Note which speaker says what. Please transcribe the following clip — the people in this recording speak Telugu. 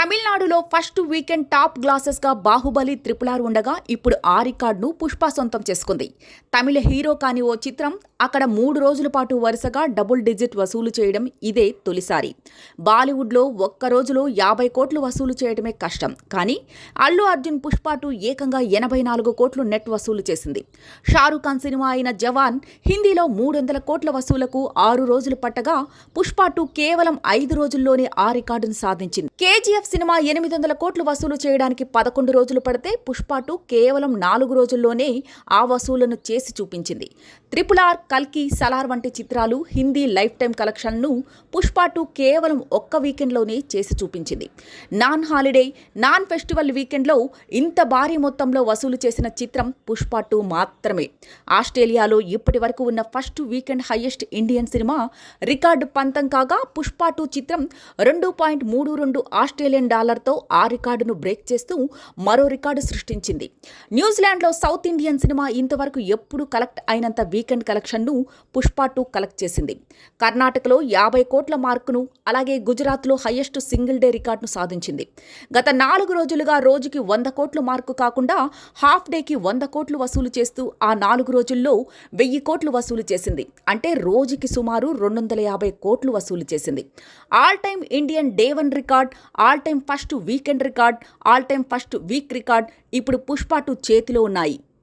Speaker 1: తమిళనాడులో ఫస్ట్ వీకెండ్ టాప్ గ్లాసెస్గా బాహుబలి RRR ఉండగా ఇప్పుడు ఆ రికార్డును పుష్ప సొంతం చేసుకుంది. తమిళ హీరో కాని ఓ చిత్రం అక్కడ 3 రోజుల పాటు వరుసగా డబుల్ డిజిట్ వసూలు చేయడం ఇదే తొలిసారి. బాలీవుడ్లో ఒక్క రోజులో 50 కోట్లు వసూలు చేయడమే కష్టం. కానీ అల్లు అర్జున్ పుష్ప 2 ఏకంగా 84 కోట్లు నెట్ వసూలు చేసింది. షారుఖ్ ఖాన్ సినిమా అయిన జవాన్ హిందీలో 300 కోట్ల వసూలకు 6 రోజులు పట్టగా పుష్ప 2 కేవలం 5 రోజుల్లోనే ఆ రికార్డును సాధించింది. KGF సినిమా 800 కోట్లు వసూలు చేయడానికి 11 రోజులు పడితే పుష్ప 2 కేవలం 4 రోజుల్లోనే ఆ వసూలను చేసి చూపించింది. RRR, కల్కి, సలార్ వంటి చిత్రాలు హిందీ లైఫ్ టైం కలెక్షన్ను పుష్ప 2 కేవలం ఒక్క వీకెండ్లోనే చేసి చూపించింది. నాన్ హాలిడే, నాన్ ఫెస్టివల్ వీకెండ్లో ఇంత భారీ మొత్తంలో వసూలు చేసిన చిత్రం పుష్ప 2 మాత్రమే. ఆస్ట్రేలియాలో ఇప్పటి వరకు ఉన్న first weekend highest Indian cinema record పంతం కాగా పుష్ప 2 చిత్రం $2.32 ఆస్ట్రేలియన్ డాలర్తో ఆ రికార్డును బ్రేక్ చేస్తూ మరో రికార్డు సృష్టించింది. న్యూజిలాండ్లో సౌత్ ఇండియన్ సినిమా ఇంతవరకు ఎప్పుడూ కలెక్ట్ అయినంత వీకెండ్ కలెక్షన్ను పుష్ప 2 కలెక్ట్ చేసింది. కర్ణాటకలో 50 కోట్ల మార్కును, అలాగే గుజరాత్లో హైయెస్ట్ సింగిల్ డే రికార్డును సాధించింది. గత 4 రోజులుగా రోజుకి 100 కోట్ల మార్కు కాకుండా హాఫ్ డేకి 100 కోట్లు వసూలు చేస్తూ ఆ 4 రోజుల్లో 1000 కోట్లు వసూలు చేసింది. అంటే రోజుకి సుమారు 250 కోట్లు వసూలు చేసింది. All time Indian day 1 record, all time first weekend record, all time first week record ఇప్పుడు పుష్ప 2 చేతిలో ఉన్నాయి.